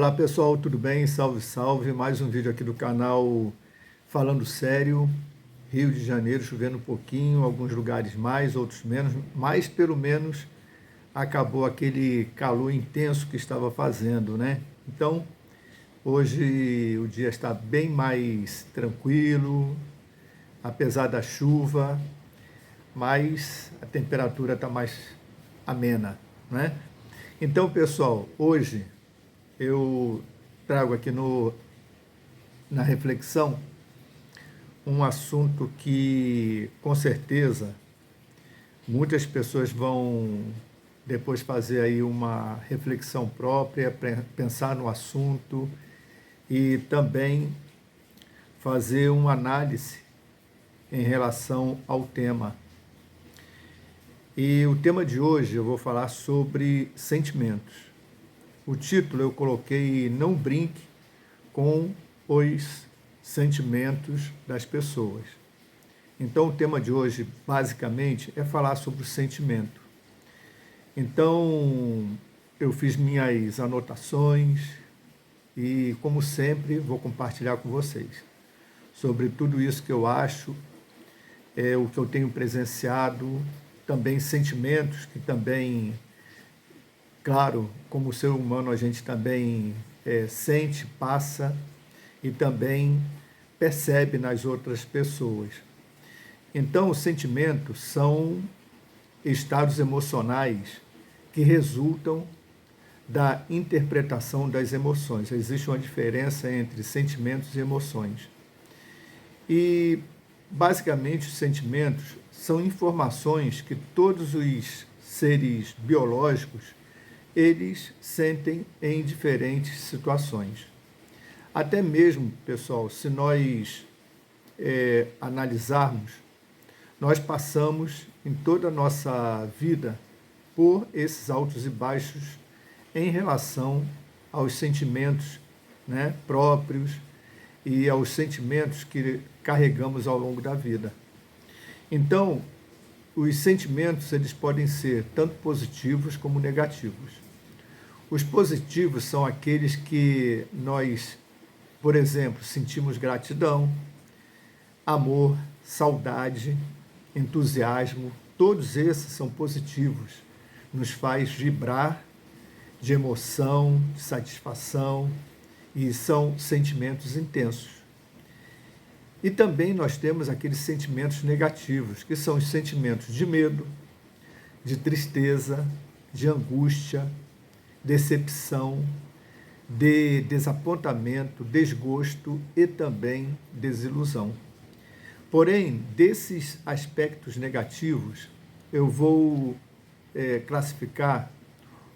Olá pessoal, tudo bem? Salve, salve! Mais um vídeo aqui do canal Falando Sério. Rio de Janeiro chovendo um pouquinho, alguns lugares mais, outros menos, mas pelo menos acabou aquele calor intenso que estava fazendo, né? Então, hoje o dia está bem mais tranquilo, apesar da chuva, mas a temperatura está mais amena, né? Então, pessoal, hoje eu trago aqui na reflexão um assunto que, com certeza, muitas pessoas vão depois fazer aí uma reflexão própria, pensar no assunto e também fazer uma análise em relação ao tema. E o tema de hoje eu vou falar sobre sentimentos. O título eu coloquei Não Brinque com os Sentimentos das Pessoas. Então o tema de hoje basicamente é falar sobre o sentimento. Então eu fiz minhas anotações e, como sempre, vou compartilhar com vocês sobre tudo isso que eu acho, o que eu tenho presenciado, também sentimentos que também, claro, como ser humano a gente também sente, passa e também percebe nas outras pessoas. Então, os sentimentos são estados emocionais que resultam da interpretação das emoções. Existe uma diferença entre sentimentos e emoções. E, basicamente, os sentimentos são informações que todos os seres biológicos eles sentem em diferentes situações. Até mesmo, pessoal, se nós analisarmos, nós passamos em toda a nossa vida por esses altos e baixos em relação aos sentimentos, né, próprios e aos sentimentos que carregamos ao longo da vida. Então, os sentimentos eles podem ser tanto positivos como negativos. Os positivos são aqueles que nós, por exemplo, sentimos gratidão, amor, saudade, entusiasmo, todos esses são positivos, nos faz vibrar de emoção, de satisfação e são sentimentos intensos. E também nós temos aqueles sentimentos negativos, que são os sentimentos de medo, de tristeza, de angústia, decepção, de desapontamento, desgosto e também desilusão. Porém, desses aspectos negativos, eu vou classificar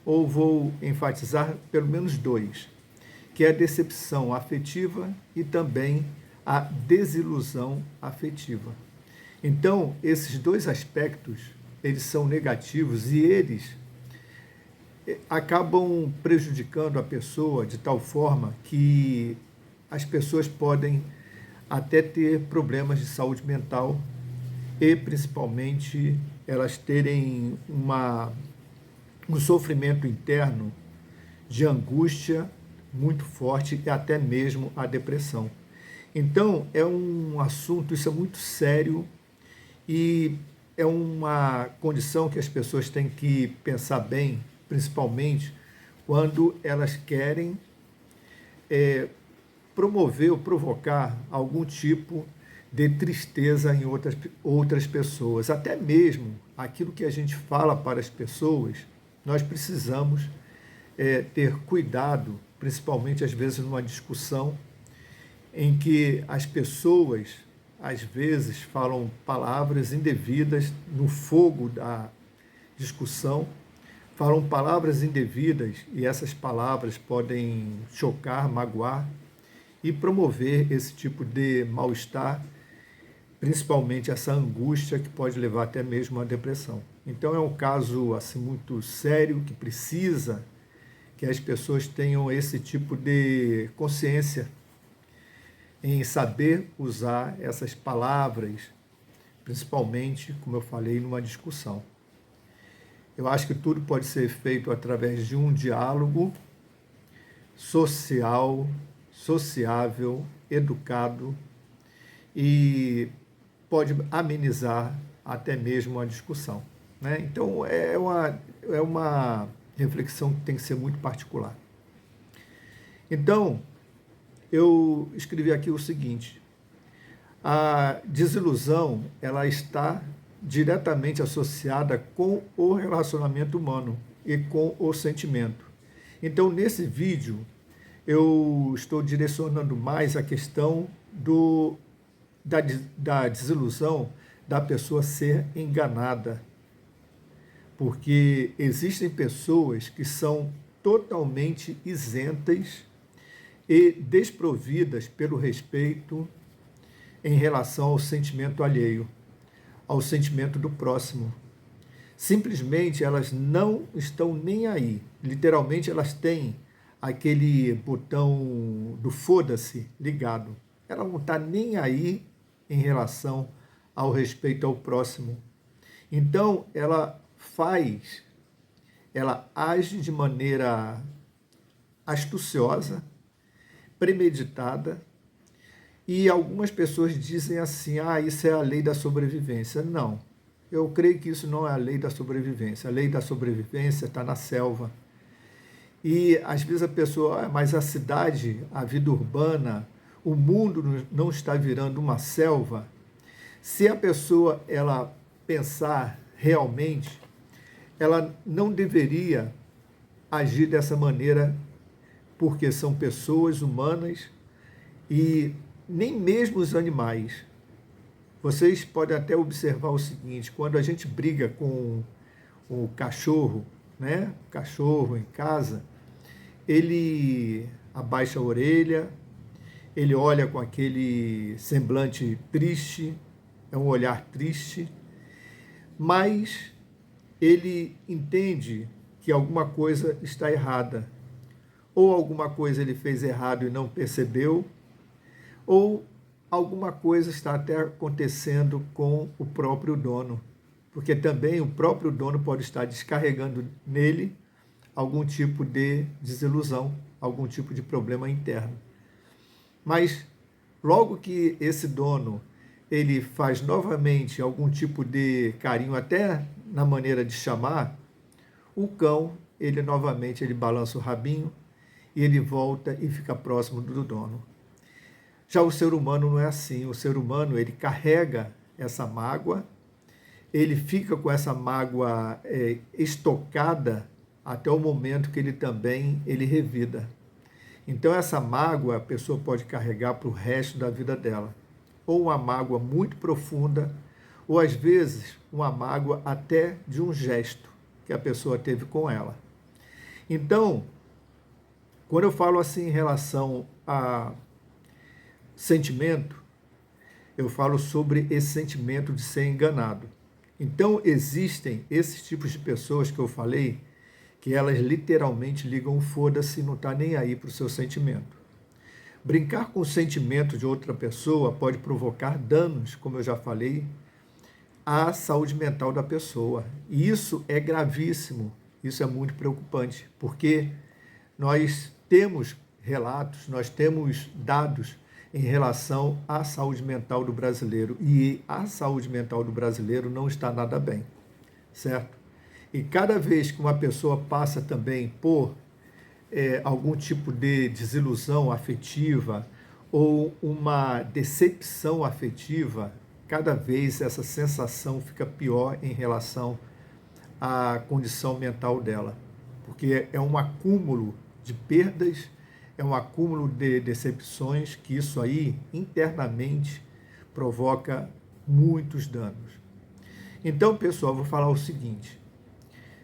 ou vou enfatizar pelo menos dois, que é a decepção afetiva e também a desilusão afetiva. Então, esses dois aspectos, eles são negativos e eles acabam prejudicando a pessoa de tal forma que as pessoas podem até ter problemas de saúde mental e, principalmente, elas terem um sofrimento interno de angústia muito forte e até mesmo a depressão. Então, é um assunto, isso é muito sério e é uma condição que as pessoas têm que pensar bem, principalmente quando elas querem promover ou provocar algum tipo de tristeza em outras pessoas. Até mesmo aquilo que a gente fala para as pessoas, nós precisamos ter cuidado, principalmente às vezes numa discussão em que as pessoas, às vezes, falam palavras indevidas no fogo da discussão, falam palavras indevidas e essas palavras podem chocar, magoar e promover esse tipo de mal-estar, principalmente essa angústia que pode levar até mesmo à depressão. Então é um caso assim muito sério que precisa que as pessoas tenham esse tipo de consciência em saber usar essas palavras, principalmente, como eu falei, numa discussão. Eu acho que tudo pode ser feito através de um diálogo social, sociável, educado e pode amenizar até mesmo a discussão, né? Então, é uma reflexão que tem que ser muito particular. Então, eu escrevi aqui o seguinte: a desilusão, ela está diretamente associada com o relacionamento humano e com o sentimento. Então, nesse vídeo, eu estou direcionando mais a questão da desilusão da pessoa ser enganada. Porque existem pessoas que são totalmente isentas e desprovidas pelo respeito em relação ao sentimento alheio, ao sentimento do próximo. Simplesmente elas não estão nem aí. Literalmente elas têm aquele botão do foda-se ligado. Ela não está nem aí em relação ao respeito ao próximo. Então ela age de maneira astuciosa, premeditada, e algumas pessoas dizem assim: isso é a lei da sobrevivência. Não, eu creio que isso não é a lei da sobrevivência. A lei da sobrevivência está na selva. E às vezes a pessoa, mas a cidade, a vida urbana, o mundo não está virando uma selva. Se a pessoa ela pensar realmente, ela não deveria agir dessa maneira, porque são pessoas humanas e nem mesmo os animais. Vocês podem até observar o seguinte: quando a gente briga com o cachorro, né? O cachorro em casa, ele abaixa a orelha, ele olha com aquele semblante triste, é um olhar triste, mas ele entende que alguma coisa está errada, ou alguma coisa ele fez errado e não percebeu, ou alguma coisa está até acontecendo com o próprio dono, porque também o próprio dono pode estar descarregando nele algum tipo de desilusão, algum tipo de problema interno. Mas logo que esse dono ele faz novamente algum tipo de carinho, até na maneira de chamar, o cão, ele novamente ele balança o rabinho e ele volta e fica próximo do dono. Já o ser humano não é assim. O ser humano, ele carrega essa mágoa, ele fica com essa mágoa estocada até o momento que ele revida. Então essa mágoa a pessoa pode carregar para o resto da vida dela. Ou uma mágoa muito profunda, ou às vezes uma mágoa até de um gesto que a pessoa teve com ela. Então, quando eu falo assim em relação a sentimento, eu falo sobre esse sentimento de ser enganado. Então, existem esses tipos de pessoas que eu falei, que elas literalmente ligam o foda-se e não está nem aí para o seu sentimento. Brincar com o sentimento de outra pessoa pode provocar danos, como eu já falei, à saúde mental da pessoa. E isso é gravíssimo, isso é muito preocupante, porque nós temos relatos, nós temos dados em relação à saúde mental do brasileiro, e a saúde mental do brasileiro não está nada bem, certo? E cada vez que uma pessoa passa também por algum tipo de desilusão afetiva ou uma decepção afetiva, cada vez essa sensação fica pior em relação à condição mental dela, porque é um acúmulo de perdas, é um acúmulo de decepções, que isso aí internamente provoca muitos danos. Então, pessoal, vou falar o seguinte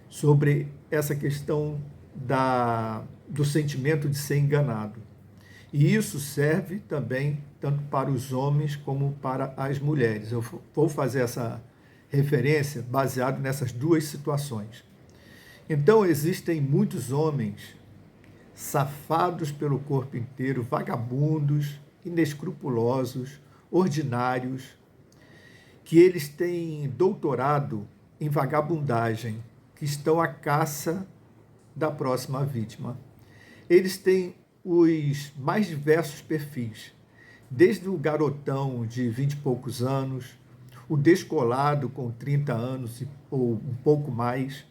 sobre essa questão do sentimento de ser enganado. E isso serve também tanto para os homens como para as mulheres. Eu vou fazer essa referência baseado nessas duas situações. Então, existem muitos homens safados pelo corpo inteiro, vagabundos, inescrupulosos, ordinários, que eles têm doutorado em vagabundagem, que estão à caça da próxima vítima. Eles têm os mais diversos perfis, desde o garotão de 20 e poucos anos, o descolado com 30 anos ou um pouco mais,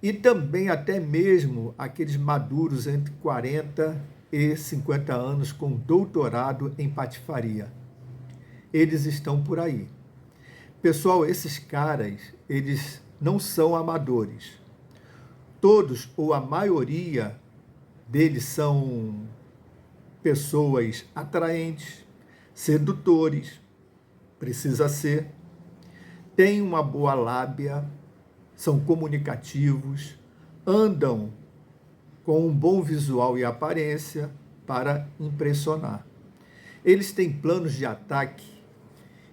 e também até mesmo aqueles maduros entre 40 e 50 anos com doutorado em patifaria. Eles estão por aí. Pessoal, esses caras, eles não são amadores. Todos, ou a maioria deles, são pessoas atraentes, sedutores, precisa ser, têm uma boa lábia, são comunicativos, andam com um bom visual e aparência para impressionar. Eles têm planos de ataque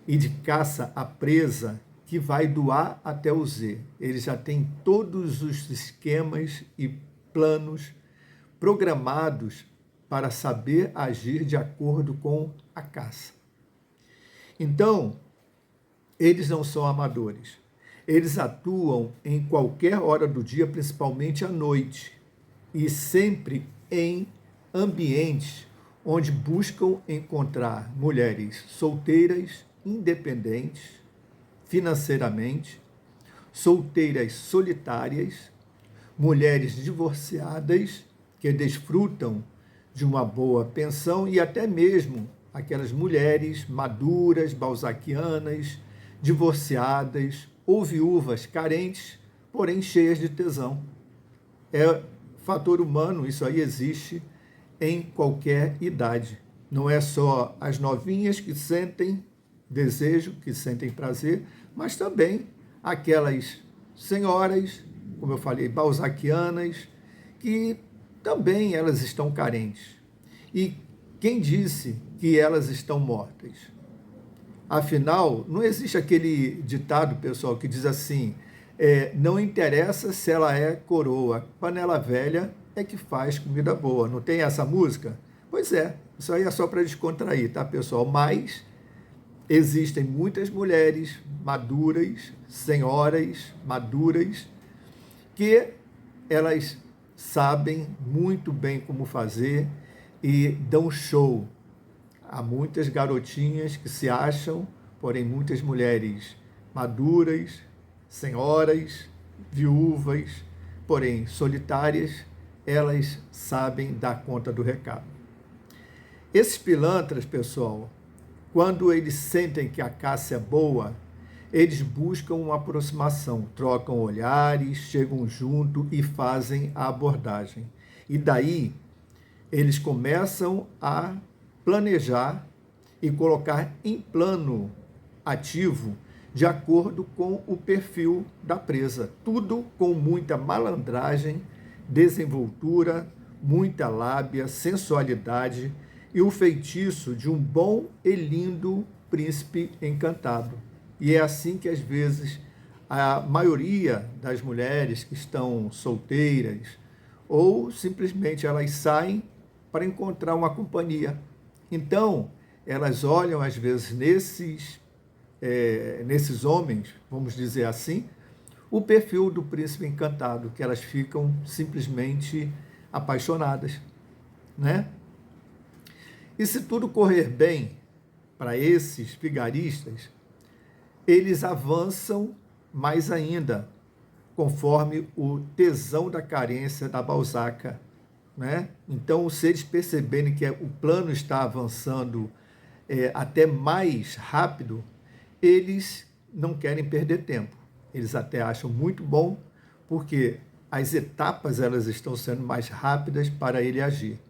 e de caça à presa que vai do A até o Z. Eles já têm todos os esquemas e planos programados para saber agir de acordo com a caça. Então, eles não são amadores. Eles atuam em qualquer hora do dia, principalmente à noite, e sempre em ambientes onde buscam encontrar mulheres solteiras, independentes financeiramente, solteiras solitárias, mulheres divorciadas que desfrutam de uma boa pensão e até mesmo aquelas mulheres maduras, balzaquianas, divorciadas ou viúvas carentes, porém cheias de tesão. É fator humano, isso aí existe em qualquer idade. Não é só as novinhas que sentem desejo, que sentem prazer, mas também aquelas senhoras, como eu falei, balzaquianas, que também elas estão carentes. E quem disse que elas estão mortas? Afinal, não existe aquele ditado, pessoal, que diz assim, não interessa se ela é coroa, panela velha é que faz comida boa. Não tem essa música? Pois é, isso aí é só para descontrair, tá, pessoal? Mas existem muitas mulheres maduras, senhoras maduras, que elas sabem muito bem como fazer e dão show. Há muitas garotinhas que se acham, porém muitas mulheres maduras, senhoras, viúvas, porém solitárias, elas sabem dar conta do recado. Esses pilantras, pessoal, quando eles sentem que a caça é boa, eles buscam uma aproximação, trocam olhares, chegam junto e fazem a abordagem. E daí eles começam a planejar e colocar em plano ativo de acordo com o perfil da presa. Tudo com muita malandragem, desenvoltura, muita lábia, sensualidade e o feitiço de um bom e lindo príncipe encantado. E é assim que, às vezes, a maioria das mulheres que estão solteiras ou simplesmente elas saem para encontrar uma companhia. Então, elas olham, às vezes, nesses homens, vamos dizer assim, o perfil do príncipe encantado, que elas ficam simplesmente apaixonadas, né? E se tudo correr bem para esses vigaristas, eles avançam mais ainda, conforme o tesão da carência da Balzaca, né? Então, se eles perceberem que o plano está avançando até mais rápido, eles não querem perder tempo. Eles até acham muito bom, porque as etapas elas estão sendo mais rápidas para ele agir.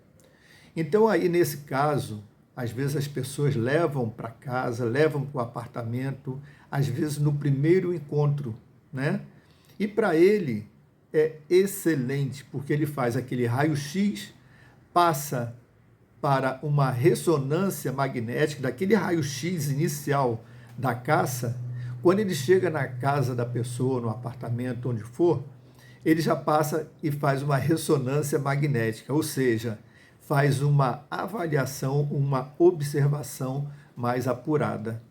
Então, aí, nesse caso, às vezes as pessoas levam para casa, levam para o apartamento, às vezes no primeiro encontro, né? E para ele é excelente, porque ele faz aquele raio-x, passa para uma ressonância magnética, daquele raio-x inicial da caça. Quando ele chega na casa da pessoa, no apartamento, onde for, ele já passa e faz uma ressonância magnética, ou seja, faz uma avaliação, uma observação mais apurada.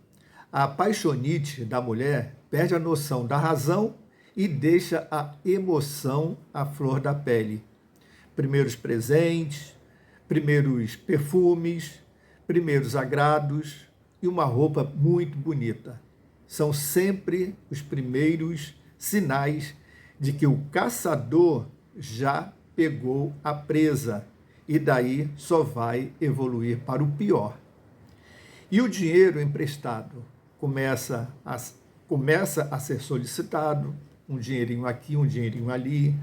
A paixonite da mulher perde a noção da razão e deixa a emoção à flor da pele. Primeiros presentes, primeiros perfumes, primeiros agrados e uma roupa muito bonita. São sempre os primeiros sinais de que o caçador já pegou a presa e daí só vai evoluir para o pior. E o dinheiro emprestado começa a ser solicitado, um dinheirinho aqui, um dinheirinho ali.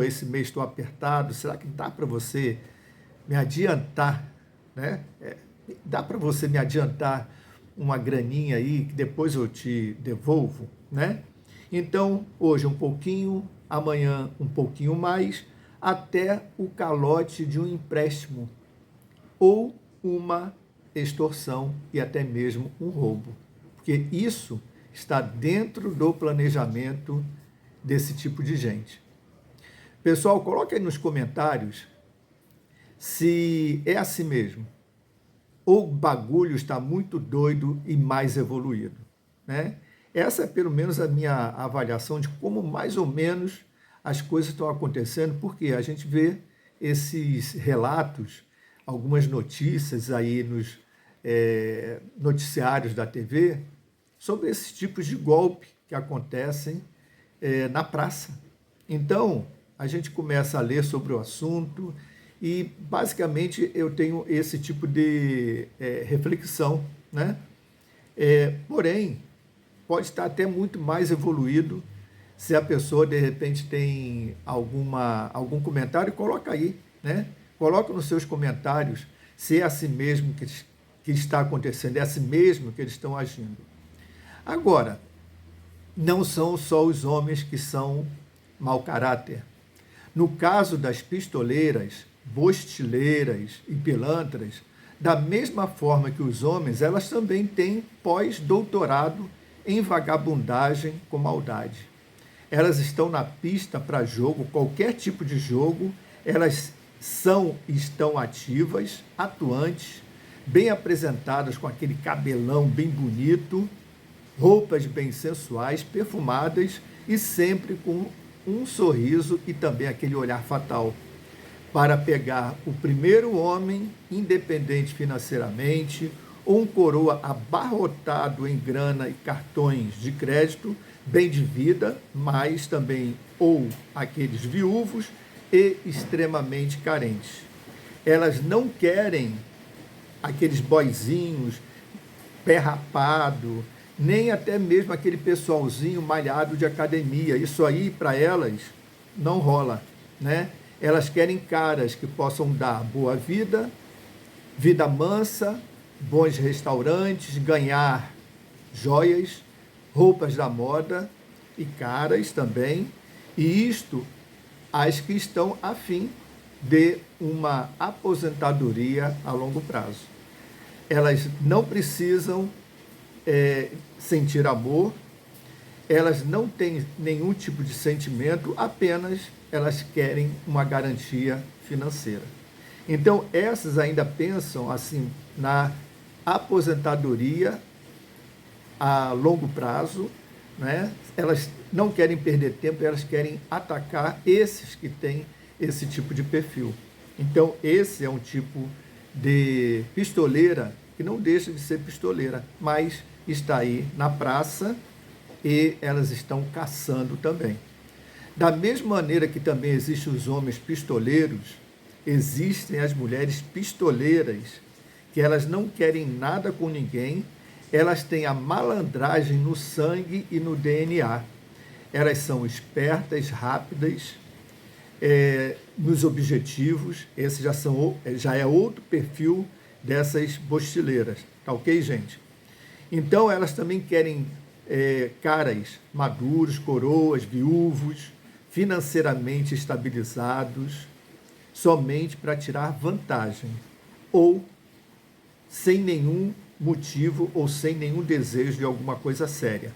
Esse mês estou apertado, será que dá para você me adiantar, né? Dá para você me adiantar uma graninha aí que depois eu te devolvo, né? Então, hoje um pouquinho, amanhã um pouquinho mais, até o calote de um empréstimo ou uma extorsão e até mesmo um roubo. Porque isso está dentro do planejamento desse tipo de gente. Pessoal, coloque aí nos comentários se é assim mesmo, ou o bagulho está muito doido e mais evoluído, né? Essa é pelo menos a minha avaliação de como mais ou menos as coisas estão acontecendo, porque a gente vê esses relatos, algumas notícias aí nos noticiários da TV, sobre esses tipos de golpe que acontecem na praça. Então, a gente começa a ler sobre o assunto e, basicamente, eu tenho esse tipo de reflexão, né? Porém, pode estar até muito mais evoluído se a pessoa, de repente, tem algum comentário, coloca aí, né? Coloca nos seus comentários se é assim mesmo que está acontecendo, é assim mesmo que eles estão agindo. Agora, não são só os homens que são mau caráter. No caso das pistoleiras, bostileiras e pilantras, da mesma forma que os homens, elas também têm pós-doutorado em vagabundagem com maldade. Elas estão na pista para jogo, qualquer tipo de jogo, elas estão ativas, atuantes, bem apresentadas, com aquele cabelão bem bonito, roupas bem sensuais, perfumadas e sempre com um sorriso e também aquele olhar fatal para pegar o primeiro homem independente financeiramente, ou um coroa abarrotado em grana e cartões de crédito, bem de vida, mas também ou aqueles viúvos e extremamente carentes. Elas não querem aqueles boizinhos, pé rapado, nem até mesmo aquele pessoalzinho malhado de academia. Isso aí, para elas, não rola, né? Elas querem caras que possam dar boa vida, vida mansa, bons restaurantes, ganhar joias, roupas da moda e caras também. E isto, as que estão a fim de uma aposentadoria a longo prazo. Elas não precisam sentir amor, elas não têm nenhum tipo de sentimento, apenas elas querem uma garantia financeira. Então, essas ainda pensam assim na aposentadoria a longo prazo, né? Elas não querem perder tempo, elas querem atacar esses que têm esse tipo de perfil. Então, esse é um tipo de pistoleira que não deixa de ser pistoleira, mas está aí na praça e elas estão caçando também. Da mesma maneira que também existem os homens pistoleiros, existem as mulheres pistoleiras, que elas não querem nada com ninguém, elas têm a malandragem no sangue e no DNA. Elas são espertas, rápidas, nos objetivos. Esse já é outro perfil dessas bostileiras, tá ok, gente? Então, elas também querem caras maduros, coroas, viúvos, financeiramente estabilizados, somente para tirar vantagem, ou sem nenhum motivo ou sem nenhum desejo de alguma coisa séria.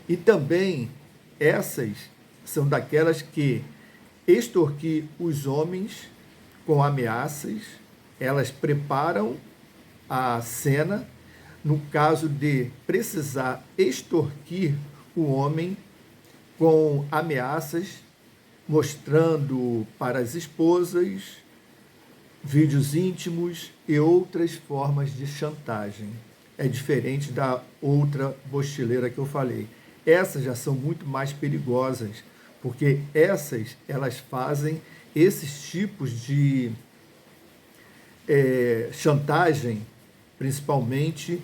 E também essas são daquelas que extorquir os homens com ameaças, elas preparam a cena no caso de precisar extorquir o homem com ameaças, mostrando para as esposas vídeos íntimos e outras formas de chantagem. É diferente da outra mochileira que eu falei. Essas já são muito mais perigosas, porque elas fazem esses tipos de chantagem, principalmente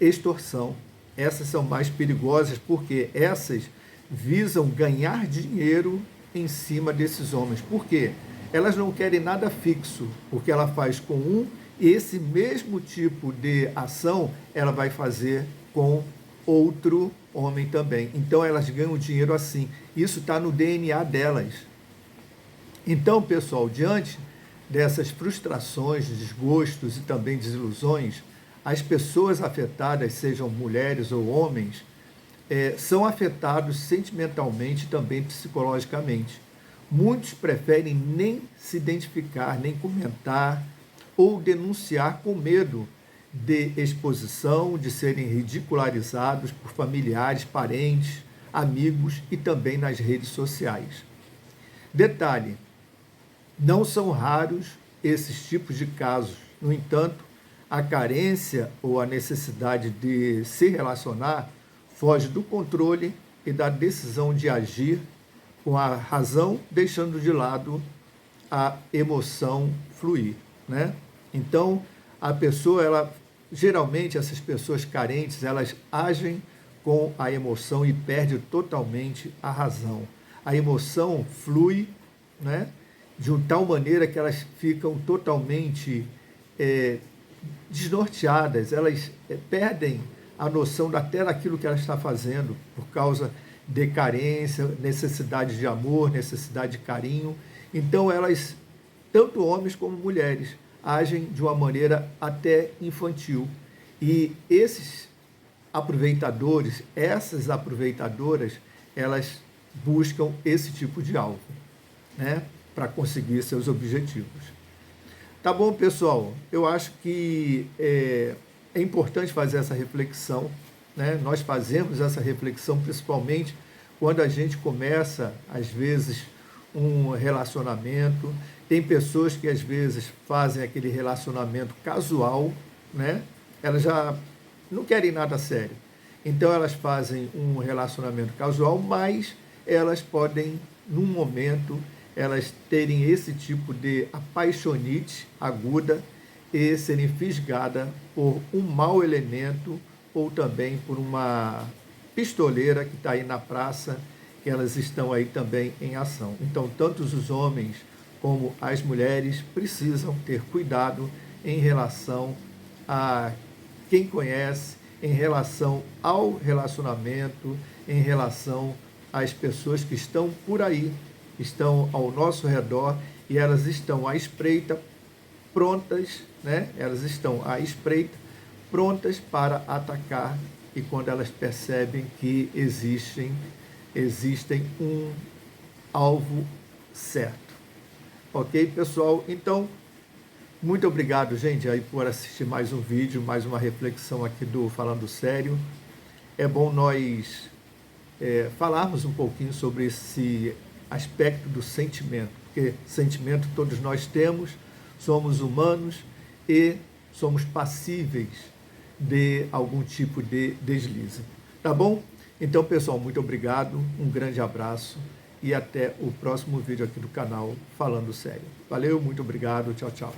extorsão. Essas são mais perigosas porque essas visam ganhar dinheiro em cima desses homens. Por quê? Elas não querem nada fixo, porque ela faz com um e esse mesmo tipo de ação ela vai fazer com outro homem também. Então elas ganham dinheiro assim. Isso está no DNA delas. Então, pessoal, diante dessas frustrações, desgostos e também desilusões, as pessoas afetadas, sejam mulheres ou homens, são afetados sentimentalmente e também psicologicamente. Muitos preferem nem se identificar, nem comentar ou denunciar com medo de exposição, de serem ridicularizados por familiares, parentes, amigos e também nas redes sociais. Detalhe, não são raros esses tipos de casos. No entanto, a carência ou a necessidade de se relacionar foge do controle e da decisão de agir com a razão, deixando de lado a emoção fluir, né? Então, a pessoa, geralmente essas pessoas carentes, elas agem com a emoção e perdem totalmente a razão. A emoção flui, né, de uma tal maneira que elas ficam totalmente desnorteadas, elas perdem a noção até daquilo que ela está fazendo, por causa de carência, necessidade de amor, necessidade de carinho. Então elas, tanto homens como mulheres, agem de uma maneira até infantil. E esses aproveitadores, essas aproveitadoras, elas buscam esse tipo de alvo, né, para conseguir seus objetivos. Tá bom, pessoal? Eu acho que é importante fazer essa reflexão, né? Nós fazemos essa reflexão principalmente quando a gente começa, às vezes, um relacionamento. Tem pessoas que, às vezes, fazem aquele relacionamento casual, né? Elas já não querem nada sério. Então, elas fazem um relacionamento casual, mas elas podem, num momento, elas terem esse tipo de apaixonite aguda e serem fisgadas por um mau elemento ou também por uma pistoleira que está aí na praça, que elas estão aí também em ação. Então, tanto os homens como as mulheres precisam ter cuidado em relação a quem conhece, em relação ao relacionamento, em relação às pessoas que estão por aí, estão ao nosso redor e elas estão à espreita, prontas, né? Elas estão à espreita, prontas para atacar e quando elas percebem que existem um alvo certo. Ok, pessoal? Então, muito obrigado, gente, aí por assistir mais um vídeo, mais uma reflexão aqui do Falando Sério. É bom nós falarmos um pouquinho sobre esse aspecto do sentimento, porque sentimento todos nós temos, somos humanos e somos passíveis de algum tipo de deslize. Tá bom? Então, pessoal, muito obrigado, um grande abraço e até o próximo vídeo aqui do canal Falando Sério. Valeu, muito obrigado, tchau, tchau.